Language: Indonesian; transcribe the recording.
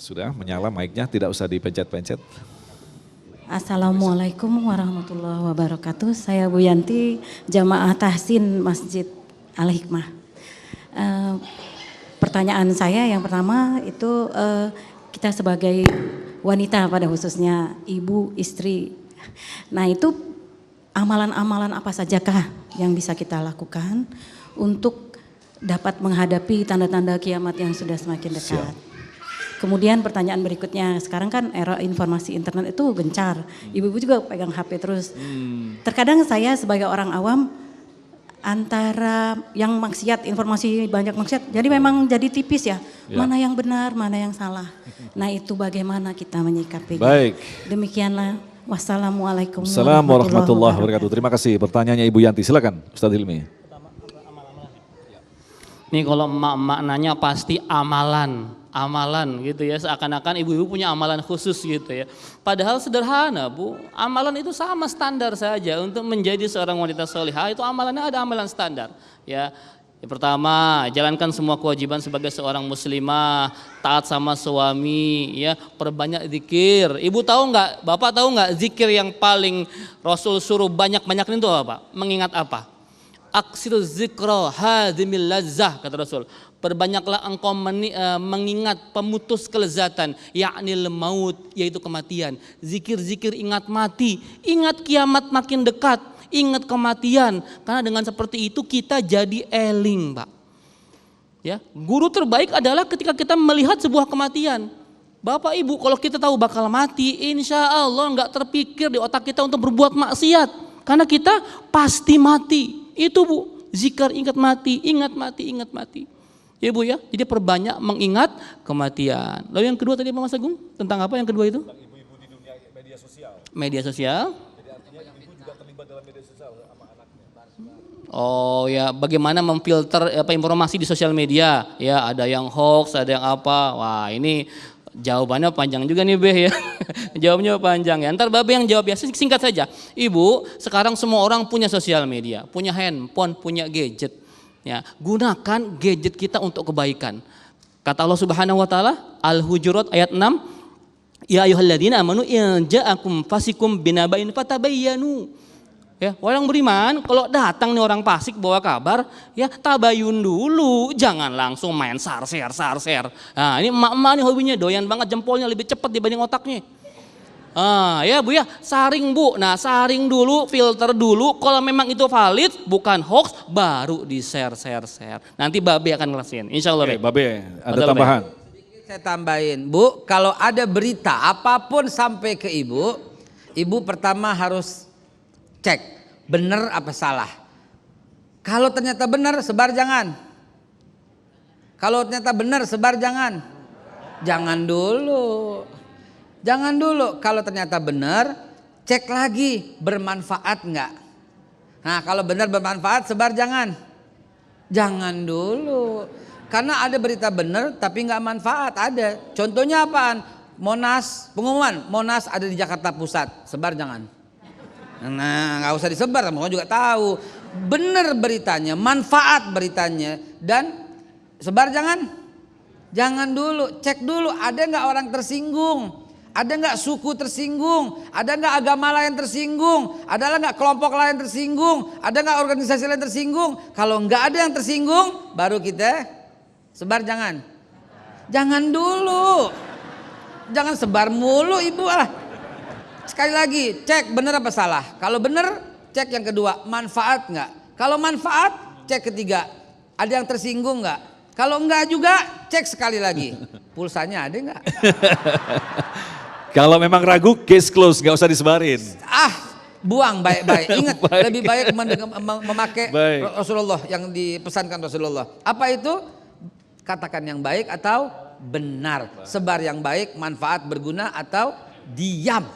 Sudah menyala mic-nya, tidak usah dipencet-pencet. Assalamualaikum warahmatullahi wabarakatuh. Saya Bu Yanti, Jamaah Tahsin Masjid Al-Hikmah. Pertanyaan saya yang pertama itu kita sebagai wanita pada khususnya ibu, istri. Nah itu amalan-amalan apa sajakah yang bisa kita lakukan untuk dapat menghadapi tanda-tanda kiamat yang sudah semakin dekat. Siap. Kemudian pertanyaan berikutnya, sekarang kan era informasi internet itu gencar. Ibu-ibu juga pegang HP terus. Terkadang saya sebagai orang awam antara yang maksiat, informasi banyak maksiat, jadi memang jadi tipis ya. Mana yang benar, mana yang salah. Nah itu bagaimana kita menyikapinya. Baik. Demikianlah. Wassalamualaikum warahmatullahi wabarakatuh. Terima kasih pertanyaannya Ibu Yanti. Silakan Ustadz Hilmi. Nih kalau maknanya pasti amalan gitu ya, seakan-akan ibu-ibu punya amalan khusus gitu ya. Padahal sederhana Bu, amalan itu sama standar saja untuk menjadi seorang wanita solihah, itu amalannya ada amalan standar ya. Yang pertama, jalankan semua kewajiban sebagai seorang muslimah, taat sama suami ya, perbanyak zikir. Ibu tahu nggak, bapak tahu nggak zikir yang paling Rasul suruh banyak-banyakin itu apa? Mengingat apa? Aksir zikra hadhimil lazzah, kata Rasul. Perbanyaklah engkau mengingat pemutus kelezatan, yaknil maut, yaitu kematian. Zikir-zikir ingat mati, ingat kiamat makin dekat, ingat kematian. Karena dengan seperti itu kita jadi eling, Pak. Ya, guru terbaik adalah ketika kita melihat sebuah kematian. Bapak Ibu, kalau kita tahu bakal mati, insya Allah nggak terpikir di otak kita untuk berbuat maksiat. Karena kita pasti mati. Itu Bu, zikir ingat mati, ingat mati, ingat mati. Ya Bu ya, jadi perbanyak mengingat kematian. Lalu yang kedua tadi Pak Mas Agung, tentang apa yang kedua itu? Tentang ibu-ibu di dunia media sosial. Media sosial. Jadi artinya ibu juga terlibat dalam media sosial sama anaknya. Oh ya, bagaimana memfilter informasi di sosial media? Ya, ada yang hoax, ada yang apa. Wah ini jawabannya panjang juga nih Beh ya. Jawabnya panjang ya. Ntar Babe yang jawab biasa, singkat saja. Ibu, sekarang semua orang punya sosial media, punya handphone, punya gadget. Ya, gunakan gadget kita untuk kebaikan. Kata Allah Subhanahu wa taala, Al-Hujurat ayat 6, ya ayyuhalladzina amanu in ja'akum fasikum binaba'in fatabayyanu. Ya, orang beriman kalau datang nih orang fasik bawa kabar, ya tabayun dulu, jangan langsung main share. Nah, ini emak-emak nih hobinya doyan banget jempolnya lebih cepat dibanding otaknya. Ya Bu ya, saring Bu. Nah, saring dulu, filter dulu. Kalau memang itu valid, bukan hoax, baru di share. Nanti Babe akan ngelasin. Insya Allah. Babe, ada tambahan. Saya tambahin, Bu, kalau ada berita apapun sampai ke ibu pertama harus cek benar apa salah. Kalau ternyata benar, sebar jangan. Kalau ternyata benar, sebar jangan. Jangan dulu, kalau ternyata benar, cek lagi bermanfaat enggak. Nah kalau benar bermanfaat, sebar jangan. Jangan dulu, karena ada berita benar tapi enggak manfaat, ada. Contohnya apaan? Monas, pengumuman Monas ada di Jakarta Pusat, sebar jangan. Nah nggak usah disebar, semua juga tahu. Benar beritanya, manfaat beritanya, dan sebar jangan. Jangan dulu, cek dulu ada nggak orang tersinggung. Ada nggak suku tersinggung? Ada nggak agama lain tersinggung? Ada nggak kelompok lain tersinggung? Ada nggak organisasi lain tersinggung? Kalau nggak ada yang tersinggung, baru kita sebar jangan. Jangan dulu, jangan sebar mulu Ibu ah. Sekali lagi, cek benar apa salah. Kalau benar, cek yang kedua, manfaat nggak? Kalau manfaat, cek ketiga, ada yang tersinggung nggak? Kalau enggak juga, cek sekali lagi, pulsanya ada nggak? Kalau memang ragu, case close, nggak usah disebarin. Buang baik-baik. Ingat, lebih baik memakai Rasulullah yang dipesankan Rasulullah. Apa itu? Katakan yang baik atau benar. Sebar yang baik, manfaat, berguna atau diam.